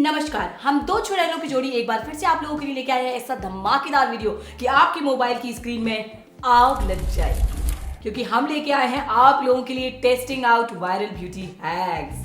नमस्कार, हम दो चुड़ैलों की जोड़ी एक बार फिर से आप लोगों के लिए लेके आए हैं ऐसा धमाकेदार वीडियो कि आपकी मोबाइल की स्क्रीन में आग लग जाए, क्योंकि हम लेके आए हैं आप लोगों के लिए testing out viral beauty hacks.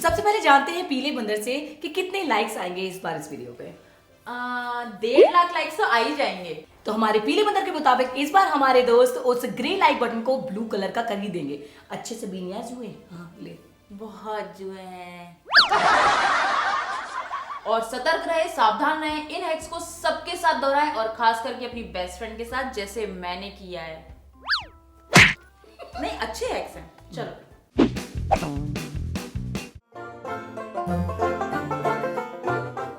सबसे पहले जानते हैं पीले बंदर से कि कितने लाइक्स आएंगे इस बार इस वीडियो पे। 1.5 लाख लाइक्स तो आ ही जाएंगे। तो हमारे पीले बंदर के मुताबिक इस बार हमारे दोस्त उस ग्रे लाइक बटन को ब्लू कलर का कर ही देंगे। अच्छे से बीनिया जुए, हाँ ले बहुत जुए हैं। और सतर्क रहे, सावधान रहे, इन हैक्स को सबके साथ दोहराएं और खास करके अपनी बेस्ट फ्रेंड के साथ, जैसे मैंने किया है। नहीं, अच्छे हैक्स हैं। चलो,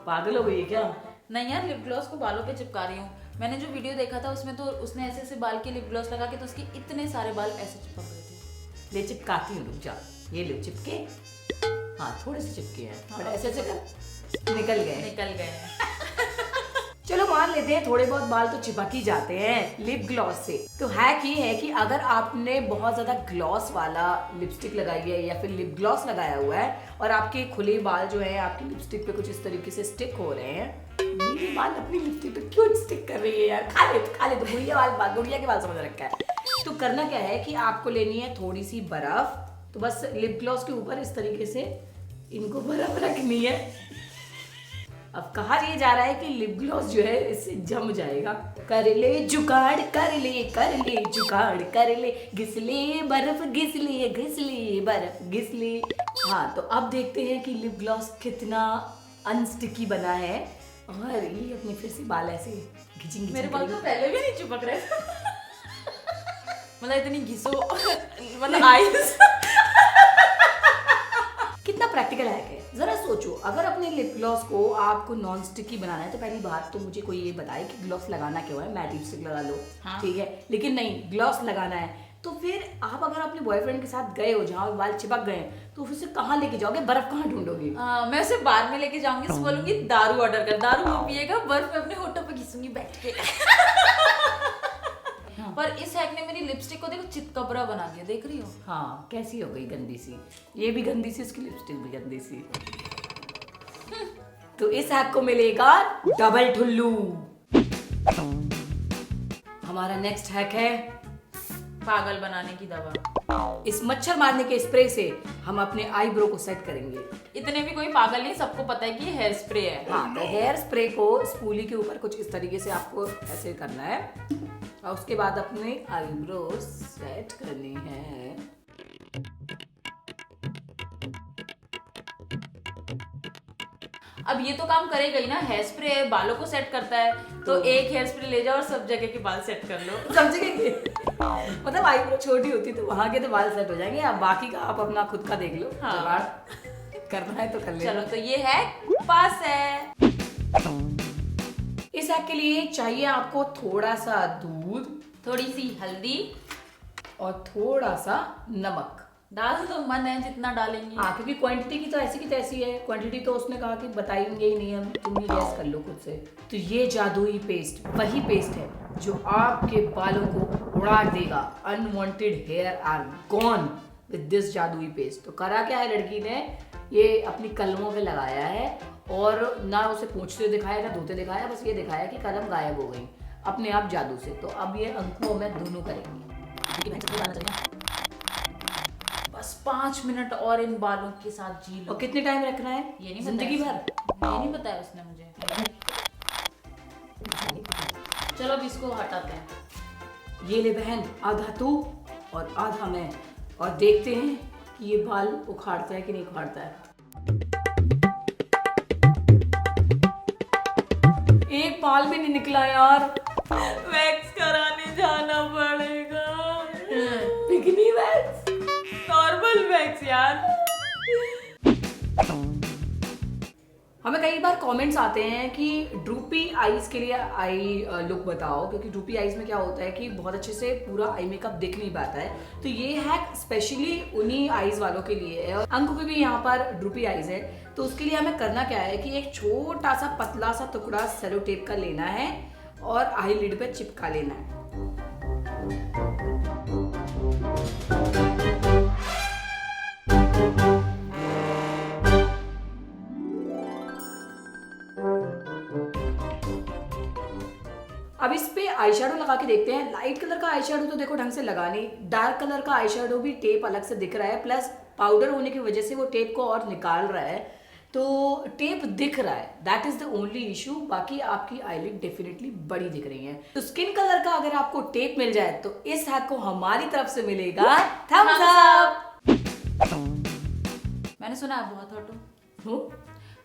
पागल हो गई है क्या? नहीं यार, लिप ग्लॉस को बालों पे चिपका रही हूँ। मैंने जो वीडियो देखा था उसमें तो उसने ऐसे ऐसे बाल के लिप ग्लॉस लगा के तो उसके इतने सारे बाल ऐसे चिपक गए थे। ले चिपकाती हूँ, रुक जा। ये लो चिपके, हाँ थोड़े से चिपके हैं, हाँ, बट ऐसे ऐसे कर निकल गए हैं। चलो मान लेते हैं थोड़े बहुत बाल तो चिपक ही जाते हैं लिप ग्लॉस से। तो हैक ये है कि अगर आपने बहुत ज्यादा ग्लॉस वाला लिपस्टिक लगाई है या फिर लिप ग्लॉस लगाया हुआ है और आपके खुले बाल जो है आपकी लिपस्टिक पे कुछ इस तरीके से स्टिक हो रहे हैं, मेरे बाल अपनी लिपस्टिक पे क्यों स्टिक कर रही है यार, खा ले तो गुड़िया के बाल समझ रखा है। तो करना क्या है कि आपको लेनी है थोड़ी सी बर्फ, तो बस लिप ग्लॉस के ऊपर इस तरीके से इनको बर्फ रखनी है। अब कहा ये जा रहा है कि लिप ग्लॉस जो है इससे जम जाएगा। कर ले जुगाड़, कर ले जुगाड़, कर ले घिसले बर्फ, घिसले बर्फ, घिसले। हाँ, तो अब देखते हैं कि लिप ग्लॉस कितना अनस्टिकी बना है। और ये अपने फिर से बाल ऐसे घिचिंग मेरे बाल तो पहले भी नहीं चिपक रहे मतलब इतनी घिसो मतलब आईज कितना प्रैक्टिकल है। जरा सोचो, अगर अपने लिप ग्लॉस को आपको नॉन स्टिकी बनाना है तो पहली बात तो मुझे कोई ये बताए कि ग्लॉस लगाना क्यों है। मैट लिपस्टिक लगा लो, हाँ। ठीक है, लेकिन नहीं, ग्लॉस लगाना है तो फिर आप अगर अपने बॉयफ्रेंड के साथ गए हो जहाँ बाल चिपक गए तो फिर से कहाँ लेके जाओगे, बर्फ कहाँ ढूंढोगे? मैं उसे बार में लेके जाऊंगी, उसको बोलूंगी दारू ऑर्डर कर, दारू वो पिएगा, बर्फ में अपने होठों पे घिसूंगी बैठ के पर इस हैक ने मेरी लिपस्टिक को देखो चितकबरा बना दिया, देख रही हो? हाँ, कैसी हो गई गंदी सी, ये भी गंदी सी, इसकी लिपस्टिक भी गंदी सी। तो इस हैक को मिलेगा डबल ठुल्लू। हमारा नेक्स्ट हैक है पागल बनाने की दवा। इस मच्छर मारने के स्प्रे से हम अपने आईब्रो को सेट करेंगे। इतने भी कोई पागल नहीं, सबको पता है कि ये हेयर स्प्रे है। हाँ, तो हेयर स्प्रे को स्पूली के ऊपर कुछ इस तरीके से आपको ऐसे करना है और उसके बाद अपने आईब्रो सेट करनी है। अब ये तो काम करेगा ही ना, हेयर स्प्रे है, बालों को सेट करता है, तो एक हेयर स्प्रे ले जाओ और सब जगह के बाल सेट कर लो। समझेंगे? मतलब आईब्रो छोटी होती तो वहां के तो बाल सेट हो जाएंगे, अब बाकी का आप अपना खुद का देख लो। हाँ। जुगाड़ करना है तो कर ले। चलो, तो ये है पास है। इस हैक के लिए चाहिए आपको थोड़ा सा दूध, थोड़ी सी हल्दी और थोड़ा सा नमक। डाल तो मन है जितना डालेंगे। हाँ, क्योंकि क्वांटिटी की तो ऐसी की तैसी है, क्वांटिटी तो उसने कहा कि बताएंगे ही नहीं, हम तुम ही गैस कर लो खुद से। तो ये जादुई पेस्ट वही पेस्ट है जो आपके बालों को उड़ा देगा। Unwanted hair are gone with this जादुई पेस्ट। तो करा क्या है लड़की ने, ये अपनी कलमों पे लगाया है और ना उसे पोंछते दिखाया ना धोते दिखाया, बस ये दिखाया कि कलम गायब हो गई अपने आप जादू से। तो अब ये अंकुओं में दोनों करेंगी। बस 5 मिनट और इन बालों के साथ जी लो। और कितने टाइम रखना है? ये नहीं जिंदगी भर? ये नहीं बताया उसने मुझे। चलो अब इसको हटाते हैं। ये ले बहन, आधा तू और आधा मैं, और देखते हैं कि ये बाल उखाड़ता है कि नहीं उखाड़ता है। एक बाल भी नहीं निकला यार, वैक्स कराने जाना पड़ेगा। पिगनी वैक्स, नॉर्मल वैक्स यार। हमें कई बार कमेंट्स आते हैं कि ड्रूपी आईज के लिए आई लुक बताओ, क्योंकि ड्रूपी आईज में क्या होता है कि बहुत अच्छे से पूरा आई मेकअप दिख नहीं पाता है। तो ये हैक स्पेशली उन्हीं आईज वालों के लिए है। अंकु की भी यहाँ पर ड्रूपी आईज है, तो उसके लिए हमें करना क्या है कि एक छोटा सा पतला सा टुकड़ा सेलो टेप का लेना है और आई लिड पे चिपका लेना है। अब इस पे आई शेडो लगा के देखते हैं। लाइट कलर का आई शेडो तो देखो ढंग से लगा नहीं, डार्क कलर का आई शेडो भी टेप अलग से दिख रहा है, प्लस पाउडर होने की वजह से वो टेप को और निकाल रहा है, तो टेप दिख रहा है, that is the only issue. बाकी आपकी आईलिड डेफिनेटली बड़ी दिख रही है। तो स्किन कलर का अगर आपको टेप मिल जाए तो इस हैक को हमारी तरफ से मिलेगा थम्स अप। मैंने सुना आप बहुत हॉट हो, हो?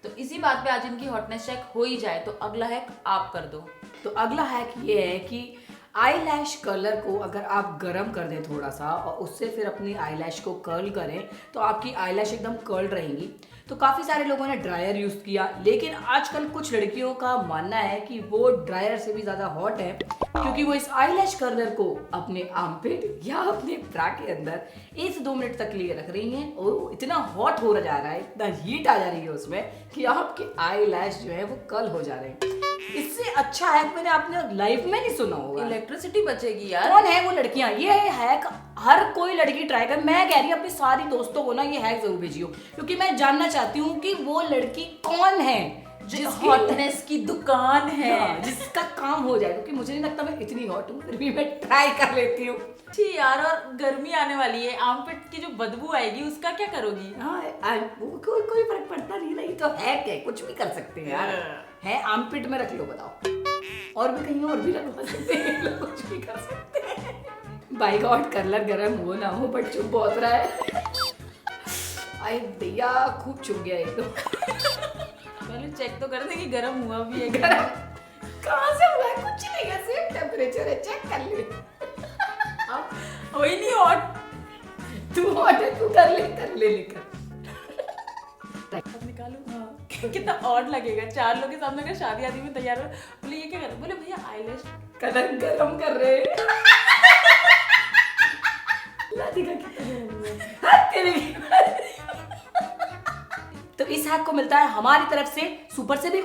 तो इसी बात पे आज इनकी हॉटनेस चेक हो ही जाए, तो अगला हैक आप कर दो। तो अगला हैक ये है कि आईलैश कलर को अगर आप गर्म कर दें थोड़ा सा और उससे फिर अपनी आईलैश को कर्ल करें तो आपकी आईलैश एकदम कर्ल रहेंगी। तो काफ़ी सारे लोगों ने ड्रायर यूज़ किया, लेकिन आजकल कुछ लड़कियों का मानना है कि वो ड्रायर से भी ज़्यादा हॉट है, क्योंकि वो इस आईलैश कर्लर को अपने आर्मपिट या अपने ब्रा के अंदर 1 से 2 मिनट तक लिए रख रही हैं और वो इतना हॉट हो जा रहा है, इतना हीट आ जा रही है उसमें कि आपके आईलैश जो है वो कर्ल हो जा रहे हैं। इससे अच्छा हैक मैंने अपने लाइफ में नहीं सुना होगा। इलेक्ट्रिसिटी बचेगी यार। कौन है वो लड़कियां? ये हैक हर कोई लड़की ट्राई कर। मैं कह रही हूँ अपनी सारी दोस्तों को ना ये हैक जरूर भेजियो, क्योंकि मैं जानना चाहती हूँ कि वो लड़की कौन है जिसकी हॉटनेस की दुकान है। हाँ, जिसका काम हो जाए, क्योंकि मुझे नहीं लगता मैं इतनी हॉट हूँ, फिर भी मैं ट्राई कर लेती हूँ। ठीक यार, और गर्मी आने वाली है, आर्मपिट की जो बदबू आएगी उसका क्या करोगी? हाँ, कोई फर्क पड़ता नहीं ना, ये तो हैक है, कुछ भी कर सकते हैं यार। है आर्मपिट में रख लो, बताओ, और भी कहीं और भी रखवा सकते हैं, कुछ भी कर सकते हैं। बाय गॉड, कलर गर्म हो ना हो बट चुप बहुत रहा है। आई भैया खूब चुप गया एक तो। पहले चेक तो कर दे कि गर्म हुआ भी है। कहाँ से हुआ है? कुछ नहीं है, सेम टेम्परेचर है, चेक कर ले। हो ही नहीं हॉट। तू हॉट है, तू कर ले लेकर। अब निकालू। हाँ। कितना ऑड लगेगा 4 लोग के सामने अगर शादी आदि में तैयार हो, बोले ये क्या कर रहे? बोले भैया आईलैश कलर गरम कर रहे हैं। लादी का कितना तो इस हैक को मिलता है हमारी तरफ से सुपर से भी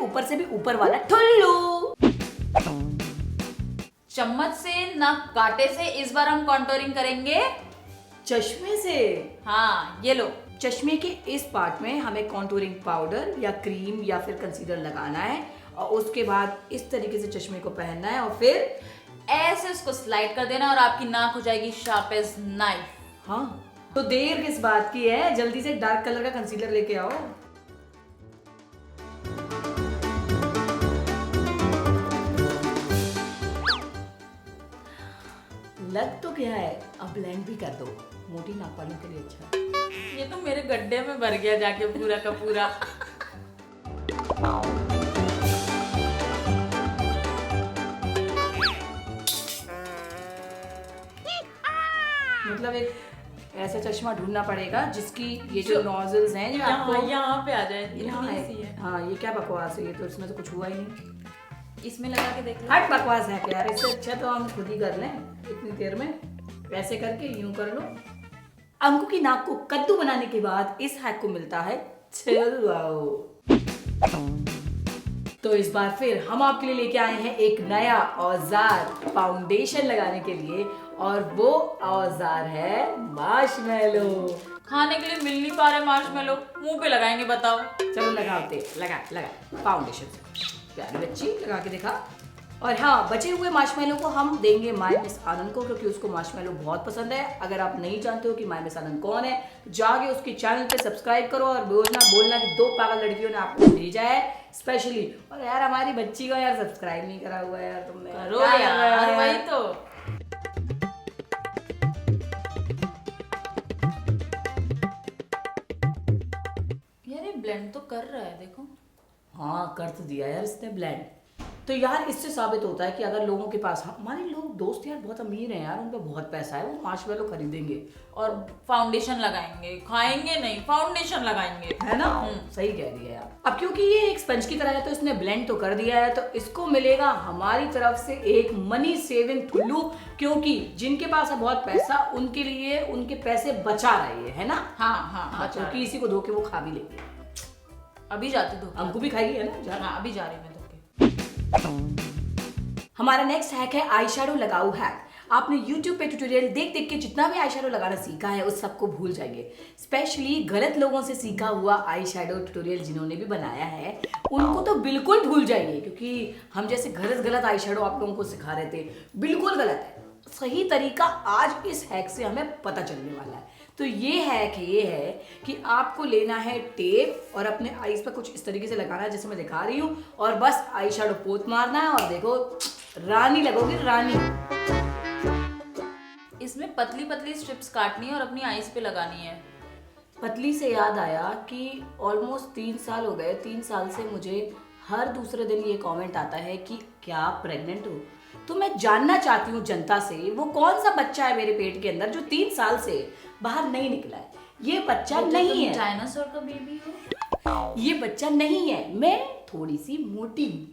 ऊपर वाला ठुल्लू। चम्मच से ना कांटे से इस बार हम कॉन्टोरिंग करेंगे चश्मे से। हाँ, ये लो। चश्मे के इस पार्ट में हमें कॉन्टूरिंग पाउडर या क्रीम या फिर कंसीलर लगाना है और उसके बाद इस तरीके से चश्मे को पहनना है और फिर ऐसे उसको स्लाइड कर देना और आपकी नाक हो जाएगी शार्प एज नाइफ। हाँ, तो देर किस बात की है, जल्दी से डार्क कलर का कंसीलर लेके आओ। लग तो क्या है, अब ब्लेंड भी कर दो, मोटी नाक वालों के लिए अच्छा। ये तो मेरे गड्ढे में भर गया जाके पूरा का पूरा। मतलब एक ऐसा चश्मा ढूंढना पड़ेगा जिसकी ये जो नोजल्स हैं जो आपको यहाँ पे आ जाए। यहाँ है। हाँ, ये क्या बकवास है, ये तो इसमें तो कुछ हुआ ही नहीं। इसमें लगा के देख लो। हट बकवास है क्या यार, इससे अच्छा तो हम खुद ही कर लें इतनी देर में। ऐसे करके यूं कर लो। अंकु की नाक को कद्दू बनाने के बाद इस हैक को मिलता है चिल्लाओ। तो इस बार फिर हम आपके लिए लेके आए हैं एक नया औजार फाउंडेशन लगाने के लिए, और वो औजार है मार्शमेलो। खाने के लिए मिल नहीं पा रहे मार्शमेलो, मुंह पे लगाएंगे बताओ। चलो लगाते, लगा फाउंडेशन से। प्यारी बच्ची लगा के दिखा। और हाँ, बचे हुए मार्शमेलो को हम देंगे माय मिस आनंद को, क्योंकि उसको मार्शमेलो बहुत पसंद है। अगर आप नहीं जानते हो कि माय मिस आनंद कौन है, तो जाके उसके चैनल पे सब्सक्राइब करो और बोलना कि 2 पागल लड़कियों ने आपको भेजा है स्पेशली। और यार हमारी बच्ची को यार सब्सक्राइब नहीं करा हुआ है यार तुमने। करो यार, वही तो। यार ये ब्लेंड तो कर रहा है, देखो। हाँ, कर तो दिया यार इसने ब्लेंड। तो यार इससे साबित होता है कि अगर लोगों के पास, हमारे लोग दोस्त यार बहुत अमीर हैं यार, उन पे बहुत पैसा है, वो मार्शमेलो खरीदेंगे और फाउंडेशन लगाएंगे, खाएंगे नहीं, फाउंडेशन लगाएंगे, है ना। सही कह रही है यार। अब क्योंकि ये एक स्पंज की तरह है तो इसने ब्लेंड तो कर दिया है, तो इसको मिलेगा हमारी तरफ से एक मनी सेविंग ठुल्लू, क्योंकि जिनके पास है बहुत पैसा उनके लिए उनके पैसे बचा रहे है ना। हाँ, क्योंकि इसी को धो के वो खा भी लेंगे। अभी जाते धो, हमको भी खाएगी है ना। हाँ, अभी जा रही मैं धो के। हमारा नेक्स्ट हैक है आई शेडो लगाओ हैक। आपने YouTube पे ट्यूटोरियल देख देख के जितना भी आई शेडो लगाना सीखा है उस सबको भूल जाइए। स्पेशली गलत लोगों से सीखा हुआ आई शेडो ट्यूटोरियल जिन्होंने भी बनाया है उनको तो बिल्कुल भूल जाइए, क्योंकि हम जैसे गलत आई शेडो आप लोगों को सिखा रहे थे, बिल्कुल गलत है। सही तरीका आज इस हैक से हमें पता चलने वाला है। तो ये हैक ये है कि आपको लेना है टेप और अपने आईज पर कुछ इस तरीके से लगाना है जैसे मैं दिखा रही हूँ, और बस आई शेडो पोत मारना है और देखो रानी लगोगी, रानी। इसमें पतली पतली स्ट्रिप्स काटनी है और अपनी आईज पे लगानी है। पतली से याद आया कि ऑलमोस्ट 3 साल हो गए, 3 साल से मुझे हर दूसरे दिन ये कमेंट आता है कि क्या आप प्रेग्नेंट हो। तो मैं जानना चाहती हूँ जनता से, वो कौन सा बच्चा है मेरे पेट के अंदर जो 3 साल से बाहर नहीं निकला है। ये बच्चा नहीं है, डायनासोर का बेबी हो। ये बच्चा नहीं है, मैं थोड़ी सी मोटी हूँ,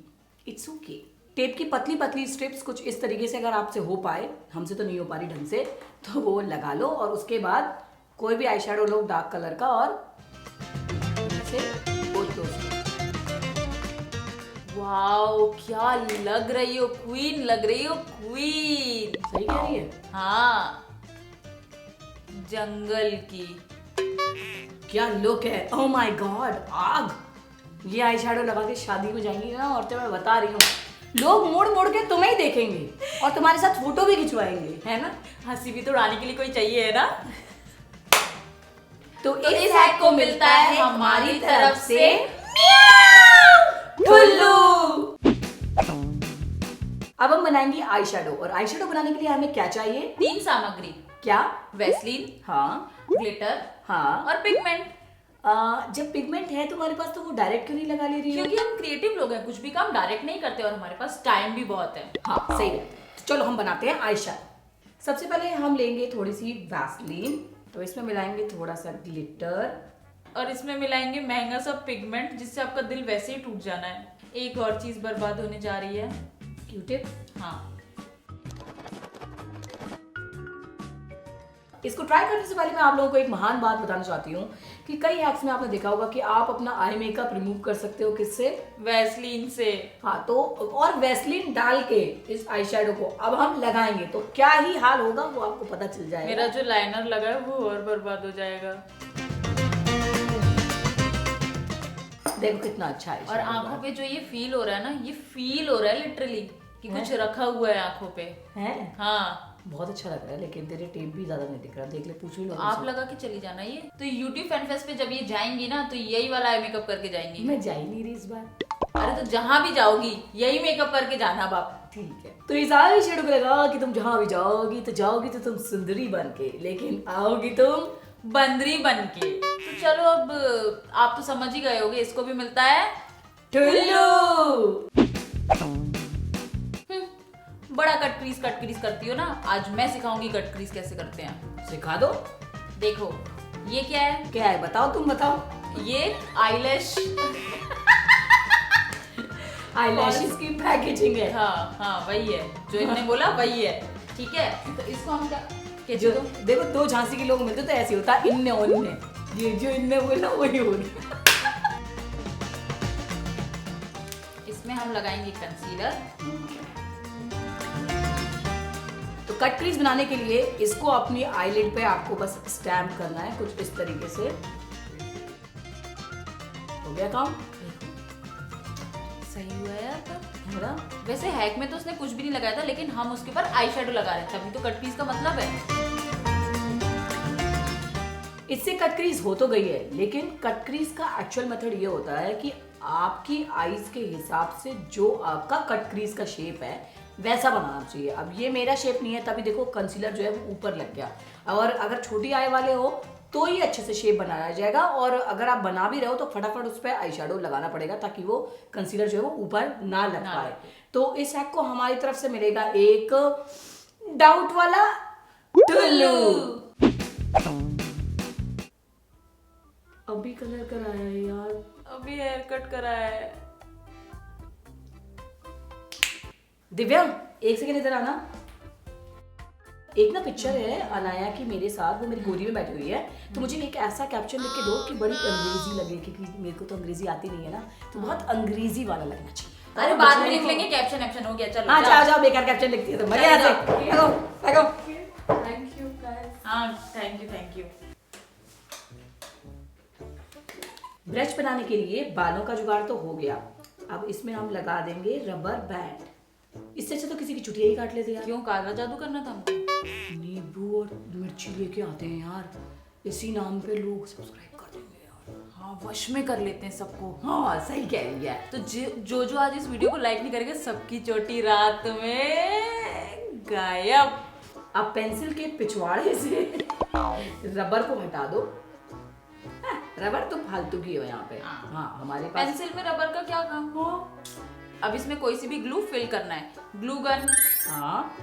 इट्स ओके। टेप की पतली पतली स्ट्रिप्स कुछ इस तरीके से अगर आपसे हो पाए, हमसे तो नहीं हो पा रही ढंग से, तो वो लगा लो और उसके बाद कोई भी आई शेडो लो डार्क कलर का और से पोत दो। वाओ क्या लग रही हो क्वीन, लग रही हो क्वीन। सही कह रही है। हाँ जंगल की। क्या लुक है, ओह माय गॉड, आग। ये आई शेडो लगा के शादी में जाएंगी ना औरतें, मैं बता रही हूँ, लोग मुड़ मुड़ के तुम्हें ही देखेंगे और तुम्हारे साथ फोटो भी खिंचवाएंगे, है ना। हंसी भी तो उड़ाने के लिए कोई चाहिए है ना। तो इस हैक को मिलता है हमारी तरफ से ठुल्लू। अब हम बनाएंगे आई शेडो, और आई शेडो बनाने के लिए हमें क्या चाहिए? 3 सामग्री। क्या? वैसलीन, हाँ, ग्लिटर, हाँ, और पिगमेंट। जब पिगमेंट है तुम्हारे पास तो वो डायरेक्ट क्यों नहीं लगा ले रही हो? क्योंकि हम क्रिएटिव लोग हैं, कुछ भी काम डायरेक्ट नहीं करते और हमारे पास टाइम भी बहुत है। हाँ सही है। चलो हम बनाते हैं आई शेडो। सबसे पहले हम लेंगे थोड़ी सी वैसलीन, तो इसमें मिलाएंगे थोड़ा सा ग्लिटर और इसमें मिलाएंगे महंगा सा पिगमेंट जिससे आपका दिल वैसे ही टूट जाना है। एक और चीज बर्बाद होने जा रही है, क्यूटिप। हाँ। इसको ट्राई करने से पहले मैं आप लोगों को एक महान बात बताना चाहती हूँ कि कई हैक्स में आपने देखा होगा कि आप अपना आई मेकअप रिमूव कर सकते हो। किससे? वैसलीन से। हाँ, तो और वैसलीन डाल के इस आई शेडो को अब हम लगाएंगे तो क्या ही हाल होगा वो आपको पता चल जाएगा। मेरा जो लाइनर लगा है वो और बर्बाद हो जाएगा। देखो कितना अच्छा है। और आंखों पे जो ये फील हो रहा है ना, ये फील हो रहा है लिटरली कि कुछ रखा हुआ है आंखों पे। है? हाँ बहुत अच्छा लग रहा है, लेकिन तेरे टेप भी ज्यादा नहीं दिख रहा, देख ले, पूछ लो। आप लगा के चली जाना। ये तो यूट्यूब फैन फेस्ट पे जब ये जाएंगी ना तो यही वाला आई मेकअप करके जाएंगी। मैं जा ही नहीं रही इस बार। अरे तो जहां भी जाओगी यही मेकअप करके जाना बाप। ठीक है, तो इस आई शेडो को लगा कि तुम जहां भी जाओगी तो तुम सुंदरी बन के, लेकिन आओगी तुम बंदरी बन के। तो चलो अब आप तो समझ ही गए होगे, इसको भी मिलता है ठुल्लू। बड़ा कट क्रीज करती हो ना, आज मैं सिखाऊंगी कट क्रीज कैसे करते हैं। सिखा दो। देखो ये क्या है? क्या है बताओ, तुम बताओ। ये आईलैश आईलैशेस की पैकेजिंग है। हाँ हाँ वही है जो इन्होंने बोला, वही है। ठीक है, तो इसको हम क्या जो देखो 2 झांसी के लोग मिलते तो ऐसे होता, इनने उनने, ये जो इनने बोला वही हो गया। इसमें हम लगाएंगे कंसीलर। तो कट क्रीज बनाने के लिए इसको अपनी आईलिड पे आपको बस स्टैम्प करना है कुछ इस तरीके से। हो गया काम? सही हुआ यार तब। है ना? वैसे हैक में तो उसने कुछ भी नहीं लगाया था, लेकिन हम उसके ऊपर आई शेडो लगा रहे थे, तभी तो कट क्रीज का मतलब है। इससे कट क्रीज हो तो गई है, लेकिन कट क्रीज का एक्चुअल मेथड ये होता है कि आपकी आईज के हिसाब से जो आपका कट क्रीज का शेप है वैसा बनाना चाहिए। अब ये मेरा शेप नहीं है, तभी देखो कंसीलर जो है वो ऊपर लग गया। और अगर छोटी आई वाले हो तो ही अच्छे से शेप बनाया जाएगा, और अगर आप बना भी रहे हो तो फटाफट उस पर आई शेडो लगाना पड़ेगा ताकि वो कंसीलर जो है वो ऊपर ना लग पाए। तो इस हैक को हमारी तरफ से मिलेगा एक डाउट वाला टुल्लू। अभी कलर कराया है यार, अभी हेयर कट कराया है। दिव्या एक सेकंड इधर आना। एक ना पिक्चर है अनाया की मेरे साथ, वो मेरी गोदी में बैठी हुई है, तो मुझे एक ऐसा कैप्शन लिख के दो कि बड़ी अंग्रेजी लगे, क्योंकि मेरे को तो अंग्रेजी आती नहीं है ना, तो बहुत अंग्रेजी वाला लगना चाहिए। अरे बाद में लिख लेंगे, कैप्शन एक्शन हो गया, चलो हाँ जाओ जाओ, बेकार कैप्शन लिखती है तो मजे आ जाओ। थैंक यू हाँ थैंक यू। ब्रश बनाने के लिए बालों का जुगाड़ तो हो गया, अब इसमें हम लगा देंगे रबर बैंड। इससे अच्छा तो किसी की चुटिया ही काट लेते यार। क्यों, काला जादू करना था हमको? नींबू और मिर्ची लेके आते हैं यार, इसी नाम पे लोग सब्सक्राइब कर देंगे यार। हाँ वश में कर लेते हैं सबको। हाँ सही कह रही है। तो जो आज इस वीडियो को लाइक नहीं करेंगे, सबकी चोटी रात में गायब। अब पेंसिल के पिछवाड़े से रबर को हटा दो। हाँ, रबर तो फालतू की हो यहाँ पे। हाँ हमारे पास पेंसिल में रबर का क्या काम हो? अब इसमें कोई सी भी ग्लू फिल करना है, ग्लू गन। हाँ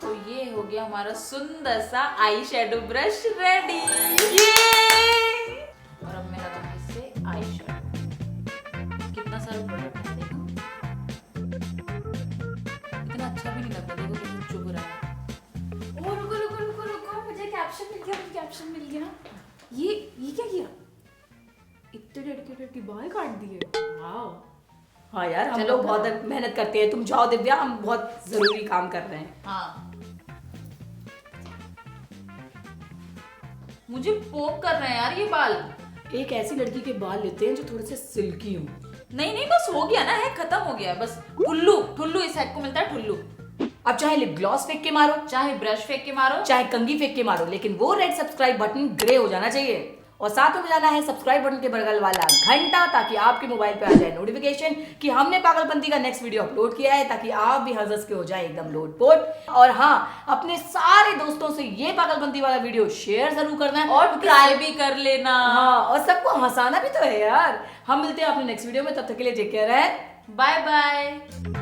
तो ये हो गया हमारा सुंदर सा आई शेडो ब्रश रेडी। और अब मैं लगाऊंगी इससे आई शेडो। कितना सारा प्रोडक्ट है देखो, इतना अच्छा भी नहीं लगता, देखो कितना चुभ रहा है। ओ रुको रुको रुको रुको, मुझे कैप्शन मिल गया। ये क्या किया? इतने डेडिकेटेड की बाल काट दिए। वाओ। हाँ यार, हम चलो लोग बहुत मेहनत करते हैं। तुम जाओ दिव्या, हम बहुत जरूरी काम कर रहे हैं। हाँ मुझे पोक कर रहे हैं यार ये बाल। एक ऐसी लड़की के बाल लेते हैं जो थोड़े से सिल्की हो। नहीं बस हो गया ना, है खत्म हो गया बस। ठुल्लू इस हैक को मिलता है, ठुल्लू। अब चाहे लिप ग्लॉस फेंक के मारो, चाहे ब्रश फेंक के मारो, चाहे कंघी फेंक के मारो, लेकिन वो रेड सब्सक्राइब बटन ग्रे हो जाना चाहिए। और साथ में बजाना है सब्सक्राइब बटन के बगल वाला घंटा, ताकि आपके मोबाइल पे आ जाए नोटिफिकेशन कि हमने पागलपंती का नेक्स्ट वीडियो अपलोड किया है, ताकि आप भी हंस के हो जाए एकदम लोटपोट। और हाँ, अपने सारे दोस्तों से ये पागलपंती वाला वीडियो शेयर जरूर करना है और ट्राई भी कर लेना। हाँ, और सबको हंसाना भी तो है यार। हम मिलते हैं अपने नेक्स्ट वीडियो में, तब तक के लिए टेक केयर है, बाय बाय।